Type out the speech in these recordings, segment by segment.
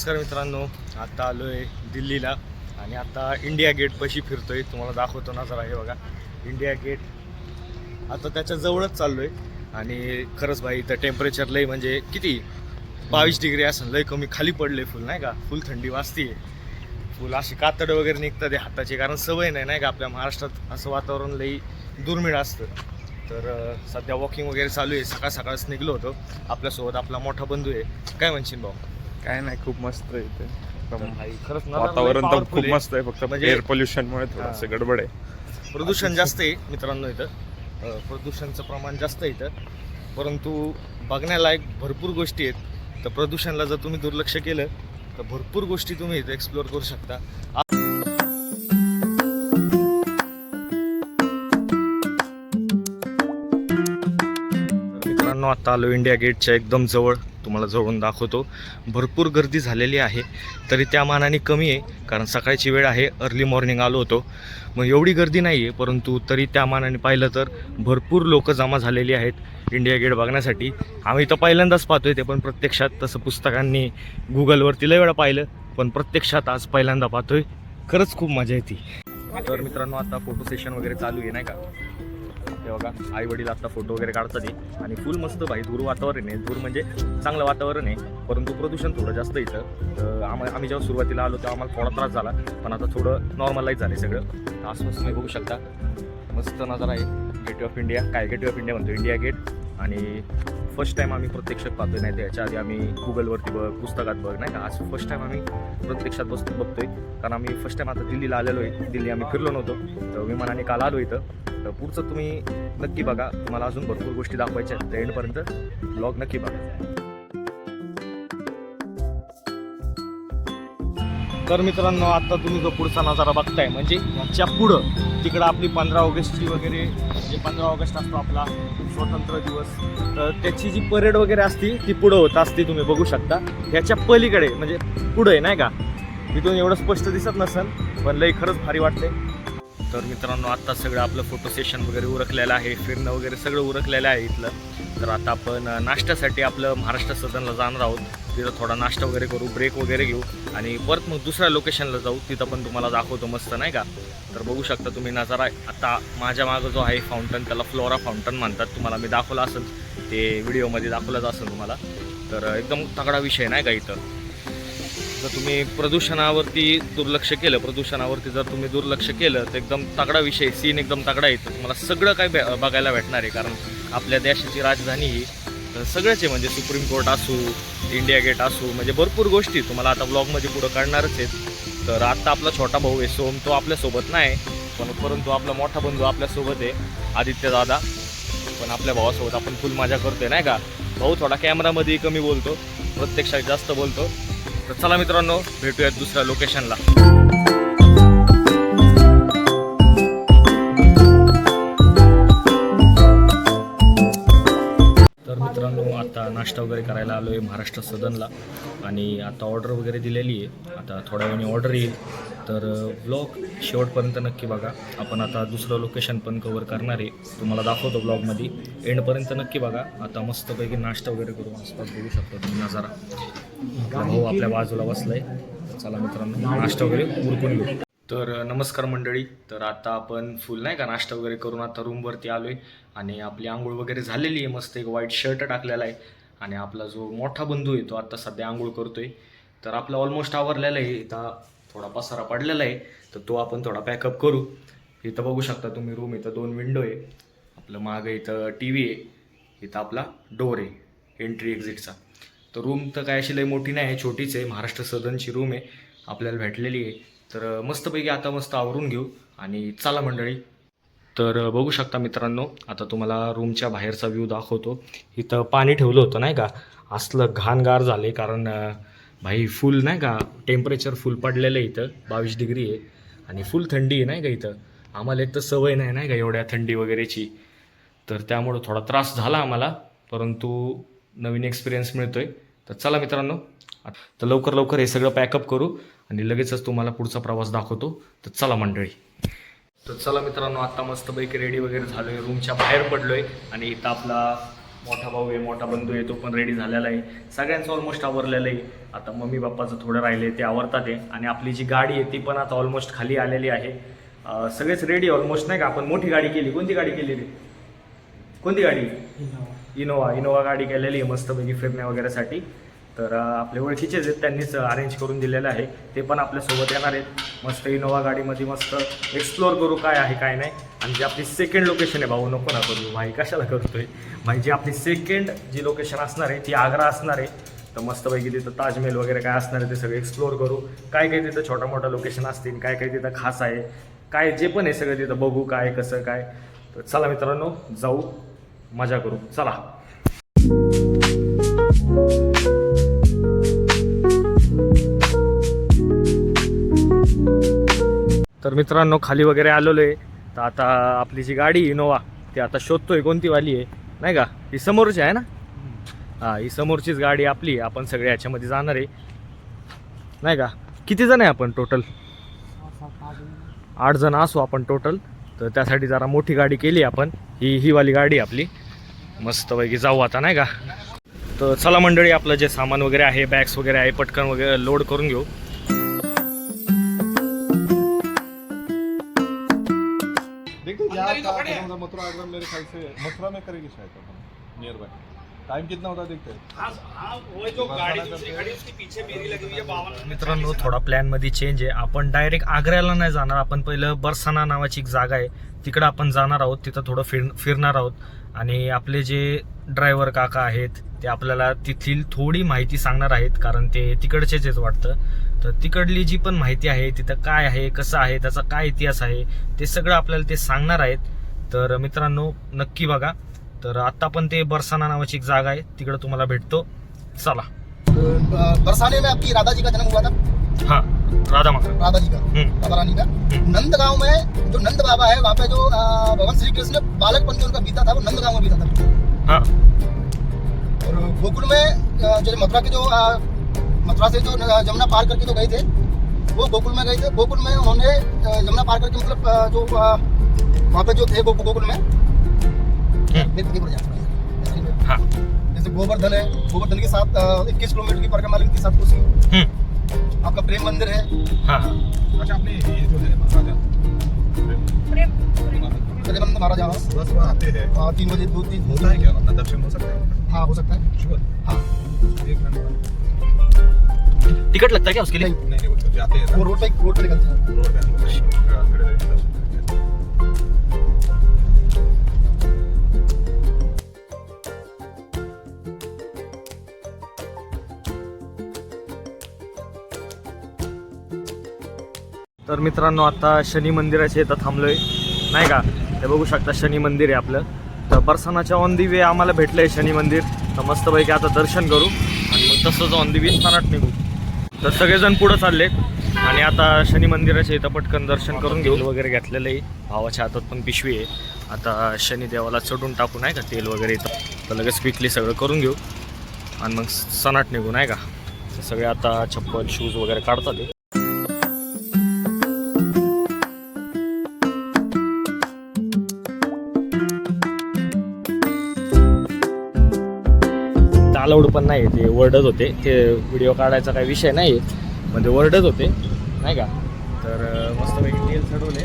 नमस्कार मित्रांनो, आता आलो आहे दिल्लीला आणि आता इंडिया गेट पाशी फिरतोय. तुम्हाला दाखवतो ना जरा. हे बघा इंडिया गेट. आता त्याच्या जवळच चाललो आहे आणि खरंच भाई इथं टेम्परेचर लय म्हणजे किती 22 डिग्री असं लय कमी खाली पडले. फुल नाही का, फुल थंडी वाजतीये. फुल अशी कातड वगैरे निघतात ते हाताची, कारण सवय नाही का आपल्या महाराष्ट्रात असं वातावरण लई दुर्मिळ असतं. तर सध्या वॉकिंग वगैरे चालू आहे. सकाळच निघलो होतो. आपल्यासोबत आपला मोठा बंधू आहे. काय म्हणशील भाऊ? काय नाही, खूप मस्त आहे इथे. खरंच वातावरण तर खूप मस्त आहे, फक्त म्हणजे एअर पोल्युशन मुळे थोडंसं गडबड आहे. प्रदूषण जास्त आहे मित्रांनो इथं. प्रदूषणचं प्रमाण जास्त आहे इथं, परंतु बघण्यालायक भरपूर गोष्टी आहेत. तर प्रदूषणाला जर तुम्ही दुर्लक्ष केलं तर भरपूर गोष्टी तुम्ही इथं एक्सप्लोअर करू शकता. मित्रांनो आता आलो इंडिया गेटच्या एकदम जवळ. तुम्हाला जवळून दाखवतो. भरपूर गर्दी झालेली आहे, तरी त्या मानाने कमी आहे, कारण सकाळची वेळ आहे. अर्ली मॉर्निंग आलो होतो, मग एवढी गर्दी नाही आहे, परंतु तरी त्या मानाने पाहिलं तर भरपूर लोक जमा झालेली आहेत इंडिया गेट बघण्यासाठी. आम्ही तर पहिल्यांदाच पाहतोय ते, पण प्रत्यक्षात तसं पुस्तकांनी गुगलवरती लय वेळा पाहिलं, पण प्रत्यक्षात आज पहिल्यांदा पाहतोय. खरंच खूप मजा येते. तर मित्रांनो आता फोटो सेशन वगैरे चालू आहे नाही का. हे बघा आई वडील आता फोटो वगैरे काढतात आहे आणि फुल मस्त भाई दूर वातावरण आहे. दूर म्हणजे चांगलं वातावरण आहे, परंतु प्रदूषण थोडं जास्त इथं. तर आम्ही जेव्हा सुरुवातीला आलो तेव्हा आम्हाला थोडा त्रास झाला, पण आता थोडं नॉर्मलाईज झालं सगळं. आसपास तुम्ही बघू शकता मस्त नजारा आहे. Gate of India, Gate of India म्हणतो, इंडिया गेट. आणि फर्स्ट टाईम आम्ही प्रत्यक्षात पाहतोय. नाही तर याच्या आधी आम्ही गुगलवरती पुस्तकात नाही का. आज फर्स्ट टाईम आम्ही प्रत्यक्षात बघतोय, कारण आम्ही फर्स्ट टाईम आता दिल्लीला आलेलो आहे. दिल्ली आम्ही फिरलो नव्हतो, तर विमानाने काल आलो इथं. तर पुढचं तुम्ही नक्की बघा, तुम्हाला अजून भरपूर गोष्टी दाखवायच्या आहेत. तर एंडपर्यंत ब्लॉग नक्की बघा. तर मित्रांनो आता तुम्ही जो पुढचा नजारा बघताय, म्हणजे याच्या पुढं तिकडं आपली 15 ऑगस्टची वगैरे, जे 15 ऑगस्ट असतो आपला स्वतंत्र दिवस, तर त्याची जी परेड वगैरे असती ती पुढं होत असते. तुम्ही बघू शकता ह्याच्या पलीकडे म्हणजे पुढं आहे नाही का. इथून एवढं स्पष्ट दिसत नसेल, पण लई खरंच भारी वाटते. तर मित्रांनो आता सगळं आपलं फोटो सेशन वगैरे उरकलेलं आहे, फिरणं वगैरे सगळं उरकलेलं आहे इथलं. तर आता आपण नाश्त्यासाठी आपलं महाराष्ट्र सदनला जाणार आहोत. तिथं थोडा नाश्ता वगैरे करू, ब्रेक वगैरे घेऊ आणि परत मग दुसऱ्या लोकेशनला जाऊ. तिथं पण तुम्हाला दाखवतो मस्त नाही का. तर बघू शकता तुम्ही नजारा. आता माझ्या मागं जो आहे फाउंटन, त्याला फ्लोरा फाउंटन म्हणतात. तुम्हाला मी दाखवलं असेल, ते व्हिडिओमध्ये दाखवलंच असेल तुम्हाला. तर एकदम तगडा विषय नाही का इथं. जर तुम्ही प्रदूषणावरती जर तुम्ही दुर्लक्ष केलं तर एकदम तगडा विषय, सीन एकदम तगडा येतो. तुम्हाला सगळं काय बघायला भेटणार आहे, कारण आपल्या देशाची राजधानी ही सगळंच आहे. म्हणजे सुप्रीम कोर्ट असू, इंडिया गेट असू, म्हणजे भरपूर गोष्टी तुम्हाला आता ब्लॉगमध्ये पुढं काढणारच आहेत. तर आत्ता आपला छोटा भाऊ आहे सोम, तो आपल्यासोबत नाही, परंतु आपला मोठा बंधू आपल्यासोबत आहे, आदित्य दादा. पण आपल्या भावासोबत आपण फुल मजा करतोय नाही का. भाऊ थोडा कॅमेरामध्ये कमी बोलतो, प्रत्यक्षात जास्त बोलतो. तर चला मित्रांनो, भेटूयात दुसऱ्या लोकेशनला. तर मित्रांनो आता नाश्ता वगैरे करायला आलो आहे महाराष्ट्र सदनला आणि आता ऑर्डर वगैरे दिलेली आहे. आता थोड्या वेळाने ऑर्डर येईल. तर ब्लॉग शेवटपर्यंत नक्की बघा. आपण आता दुसरं लोकेशन पण कवर करणार आहे, तुम्हाला दाखवतो ब्लॉगमध्ये. एंडपर्यंत नक्की बघा. आता मस्तपैकी नाश्ता वगैरे करू. आसपास बघू शकता तुम्ही नजारा. भाऊ आपल्या बाजूला बसलाय. तर चला मित्रांनो नाश्ता वगैरे उरकून घेऊ. तर नमस्कार मंडळी. तर आता आपण फुल नाही का नाश्ता वगैरे करून आता रूमवरती आलो आहे आणि आपली आंघोळ वगैरे झालेली आहे. मस्त एक व्हाईट शर्ट टाकलेला आहे आणि आपला जो मोठा बंधू आहे तो आता सध्या आंघोळ करतोय. तर आपलं ऑलमोस्ट आवरलेलं आहे. इथं थोडा पसारा पडलेला आहे, तर तो आपण थोडा पॅकअप करू. इथं बघू शकता तुम्ही रूम. इथं 2 विंडो आहे. आपलं मागं इथं TV आहे. इथं आपला डोर आहे एंट्री एक्झिटचा. तर रूम तर काय अशी लई मोठी नाही आहे, छोटीच आहे. महाराष्ट्र सदनची रूम आहे आपल्याला भेटलेली आहे. तर मस्तपैकी आता मस्त आवरून घेऊ आणि चला मंडळी. तर बघू शकता मित्रांनो, आता तुम्हाला रूमच्या बाहेरचा व्ह्यू दाखवतो. इथं पाणी ठेवलं होतं नाही का, असलं घाणगार झाले, कारण भाई फुल नाही का टेम्परेचर फुल पडलेलं आहे. इथं 22 डिग्री आहे आणि फुल थंडी आहे नाही का इथं. आम्हाला एक तर सवय नाही का एवढ्या थंडी वगैरेची, तर त्यामुळं थोडा त्रास झाला आम्हाला, परंतु नवीन एक्सपिरियन्स मिळतोय. तर चला मित्रांनो, तर लवकर हे सगळं पॅकअप करू आणि लगेचच तुम्हाला पुढचा प्रवास दाखवतो. तर चला मंडळी. तर चला मित्रांनो, आता मस्तपैकी रेडी वगैरे झालो आहे, रूमच्या बाहेर पडलो आहे आणि इथं आपला मोठा भाऊ आहे, मोठा बंधू आहे, तो पण रेडी झालेला आहे. सगळ्यांचं ऑलमोस्ट आवरलेलं आहे. आता मम्मी पप्पाचं थोडं राहिले ते आवरतात आहे. आणि आपली जी गाडी आहे ती पण आता ऑलमोस्ट खाली आलेली आहे. सगळेच रेडी ऑलमोस्ट नाही का. आपण मोठी गाडी केली. कोणती गाडी केली रे? कोणती गाडी? इनोवा गाडी केलेली आहे मस्तपैकी फिरण्या वगैरेसाठी. तर आपले ओळखीचेच आहेत, त्यांनीच अरेंज करून दिलेलं आहे. ते पण आपल्यासोबत येणार आहेत. मस्त इनोवा गाडीमध्ये मस्त एक्सप्लोअर करू काय आहे काय नाही. आणि जी आपली सेकंड लोकेशन आहे, भाऊ नको ना करू भाई, कशाला करतोय भाई. जी आपली सेकंड जी लोकेशन असणार आहे ती आग्रा असणार आहे. तर मस्तपैकी तिथं ताजमहल वगैरे काय असणार आहे ते सगळं एक्सप्लोअर करू. काय काय तिथं छोटा मोठा लोकेशन असतील, काय काय तिथं खास आहे, काय जे पण आहे सगळं तिथं बघू काय कसं काय. तर चला मित्रांनो, जाऊ मजा करू, चला. तर मित्रांनो, खाली वगैरे आलेलो आहे. तर आता आपली जी गाडी इनोवा ती आता शोधतोय कोणती वाली आहे नाही का. ही समोरची आहे ना. हां, ही समोरचीच गाडी आपली. आपण सगळे याच्यामध्ये जाणार आहे नाही का. किती जण आहे आपण टोटल? 8 जण असू आपण टोटल. तर त्यासाठी जरा मोठी गाडी केली आपण. ही वाली गाडी आपली. मस्तपैकी जाऊ आता नाही का. तर चला मंडळी, आपलं जे सामान वगैरे आहे, बॅग्स वगैरे आहे, पटकन वगैरे लोड करून घेऊ. देखिए मथुरा आगरा मेरे ख्याल से मथुरा में करेगी शायद नियर बाय. टाइम कितना होता है देखते हैं. मित्रांनो, थोडा प्लॅन मध्ये चेंज आहे. आपण डायरेक्ट आग्र्याला नाही जाणार. आपण पहिलं बरसाना नावाची एक जागा आहे तिकडं आपण जाणार आहोत. तिथं थोडं फिरणार आहोत. आणि आपले जे ड्रायव्हर काका आहेत ते आपल्याला तिथली थोडी माहिती सांगणार आहेत, कारण ते तिकडचेच आहेत वाटतं. तर तिकडली जी पण माहिती आहे, तिथं काय आहे, कसं आहे, त्याचा काय इतिहास आहे, ते सगळं आपल्याला ते सांगणार आहेत. तर मित्रांनो, नक्की बघा. तर आता पण ते बरसाना नावाची एक जागा आहे, तिकडं तुम्हाला भेटतो. चला. बरसाने में आपकी राधा जी का जन्म हुआ था. हाँ, राधा जी का, राधा रानी का. नंद गांव में जो नंद बाबा है, वहाँ पे जो भगवान श्री कृष्ण बालकपन जो उनका बीता था वो नंद गांव में बीता था. हाँ. और गोकुल में जो मथुरा के जो मथुरा से जो जमुना पार करके जो गए थे, वो गोकुल में गए थे. गोकुल में उन्होंने जमुना पार करके मतलब जो वहाँ पे जो थे गोकुल में हाँ. जैसे गोवर्धन है, गोवर्धन के साथ 21 किलोमीटर की परिक्रमा लगती है 7 कोसी. आपका प्रेम मंदिर है. हाँ. अच्छा, आपने ये जो है महाराजा प्रेमानंद महाराज सुबह सुबह आते हैं 3 बजे 2-3 होता है क्या, अपना दर्शन हो सकता है. हाँ, हो सकता है. शुगर. हाँ, एक मिनट. टिकट लगता है क्या उसके लिए? नहीं वो तो जाते हैं वो रोड पे निकलते हैं. रोड पे. तर मित्रांनो, आता शनी मंदिराच्या इथं थांबलोय नाही का. ते बघू शकता शनी मंदिर आहे आपलं. तर बरसानाच्या ऑन दी वे आम्हाला भेटलंय शनी मंदिर. तर मस्तपैकी आता दर्शन करू आणि मग तसंच ऑन दी वे स्थानात निघू. तर सगळेजण पुढं चाललेत आणि आता शनी मंदिराच्या इथं पटकन दर्शन करून घेऊ. वगैरे घेतलेलं आहे. भावाच्या हातात पण पिशवी आहे. आता शनी देवाला चढून टाकू नाही का तेल वगैरे येतं. तर लगेच क्विकली सगळं करून घेऊ आणि मग सणात निघू नाही का. तर सगळे आता चप्पल शूज वगैरे काढतात ते. अलाउड पण नाही, ते वरडत होते. ते व्हिडिओ काढायचा काही विषय नाही, म्हणजे वरडत होते नाही का. तर मस्तपैकी तेल चढवले.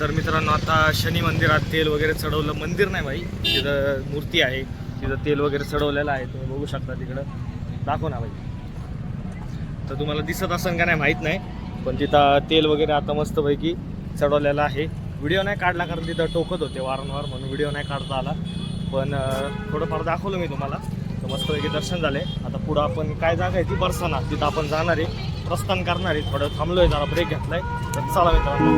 तर मित्रांनो, आता शनी मंदिरात तेल वगैरे चढवलं. मंदिर नाही भाई, तिथं मूर्ती आहे, तिथं तेल वगैरे चढवलेलं आहे. तुम्ही बघू शकता तिकडं. दाखव ना भाई. तर तुम्हाला दिसत असेल का नाही माहीत नाही, पण तिथं तेल वगैरे आता मस्तपैकी चढवलेलं आहे. व्हिडिओ नाही काढला कारण तिथं टोकत होते वारंवार, म्हणून व्हिडिओ नाही काढता आला. पण थोडंफार दाखवलं मी तुम्हाला. तर मस्तपैकी दर्शन झाले. आता पुढं आपण काय जागा आहे ती बरसाना, तिथं आपण जाणार आहे, प्रस्थान करणार आहे. थोडं थांबलोय, जरा ब्रेक घेतलाय. तर चला मित्रांनो.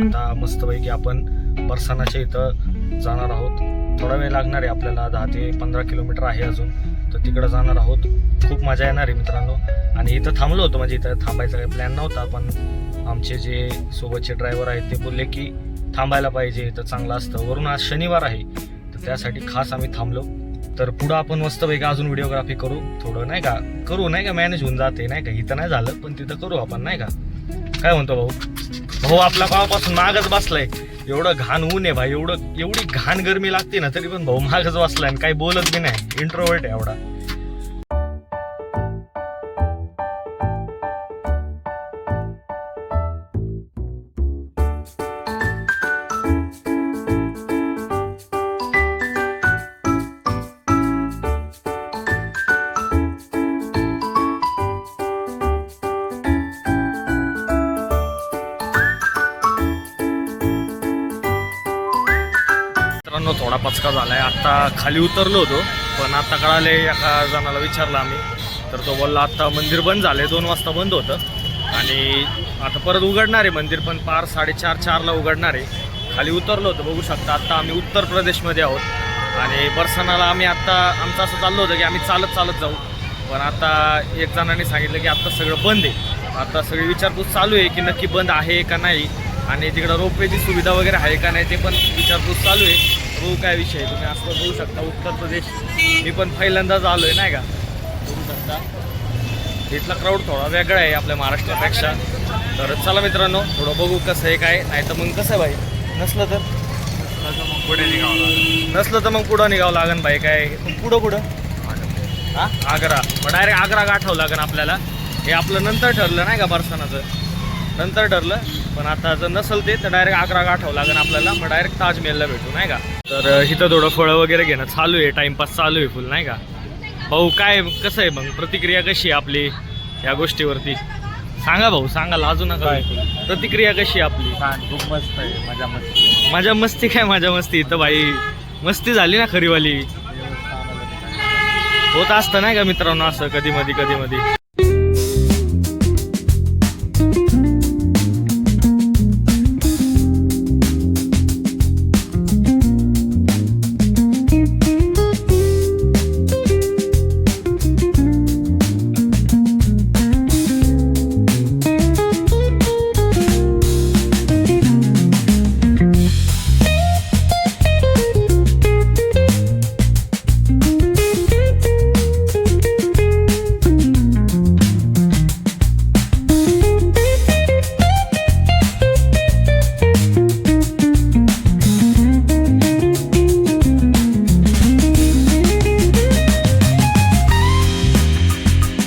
आता मस्तपैकी आपण बरसानाच्या इथं जाणार आहोत. थोडा वेळ लागणार आहे आपल्याला, 10 ते 15 किलोमीटर आहे अजून. तर तिकडं जाणार आहोत. खूप मजा येणार आहे मित्रांनो. आणि इथं थांबलो होतो, म्हणजे इथं थांबायचा काही प्लॅन नव्हता, पण आमचे जे सोबतचे ड्रायव्हर आहेत ते बोलले की थांबायला पाहिजे, इथं चांगलं असतं. वरून आज शनिवार आहे, तर त्यासाठी खास आम्ही थांबलो. तर पुढं आपण मस्तपैकी अजून व्हिडिओग्राफी करू, थोडं नाही का करू, नाही का मॅनेज होऊन जाते, नाही का इथं नाही झालं पण तिथं करू आपण, नाही का काय म्हणतो भाऊ? भाऊ आपला गावापासून मागच बसलाय, एवढं घाण ऊन आहे भाई, एवढी घाण गरमी लागते ना, तरी पण भाऊ मागच बसलाय आणि काही बोलत बी नाही, इंट्रोवर्ट आहे एवढा. मित्रांनो थोडा पचका झालाय, आता खाली उतरलो होतो पण आता कळाले, एका जणाला विचारलं आम्ही तर तो बोलला आता मंदिर बंद झाले, 2 वाजता बंद होतं आणि आता परत उघडणार आहे मंदिर, पण पार 4:30-4ला उघडणार आहे. खाली उतरलो होतो, बघू शकता आता आम्ही उत्तर प्रदेशमध्ये आहोत आणि बरसानाला आम्ही आता आमचं असं चाललं होतं की आम्ही चालत जाऊ, पण आता एक जणांनी सांगितलं की आता सगळं बंद आहे. आता सगळी विचारपूस चालू आहे की नक्की बंद आहे का नाही आणि तिकडं रोपवेची सुविधा वगैरे आहे का नाही ते पण विचारपूस चालू आहे. बघू काय विषय, तुम्ही असं बघू शकता उत्तर प्रदेश, मी पण पहिल्यांदाच आलो आहे नाही का, बघू शकता इथला क्राऊड थोडा वेगळा आहे आपल्या महाराष्ट्रापेक्षा. तर चला मित्रांनो थोडं बघू कसं आहे काय, नाही तर मग कसं आहे भाई, नसलं तर मग पुढे निघावं लागेल, नसलं तर मग पुढं निघावं लागेल भाई. काय पुढं हां आग्रा, मग डायरेक्ट आग्रा गाठावं लागेल आपल्याला. हे आपलं नंतर ठरलं नाही का, बरसानाचं नंतर ठरलं, पण आता जर नसेल ते तर डायरेक्ट आग्रा गाठावं लागेल आपल्याला, मग डायरेक्ट ताजमहलला भेटू नाही का. तर इथं थोडं फळं वगैरे घेणं चालू आहे, टाइमपास चालू आहे फुल नाही का. भाऊ काय कसं आहे मग, प्रतिक्रिया कशी आहे आपली या गोष्टीवरती सांगा भाऊ, सांगा लाजू नका. प्रतिक्रिया कशी आहे आपली? खूप मस्त आहे, मजा मस्ती. माझ्या मस्ती काय, माझ्या मस्ती इथं भाई मस्ती झाली ना खरीवाली, होत असतं नाही का मित्रांनो असं कधी मधी.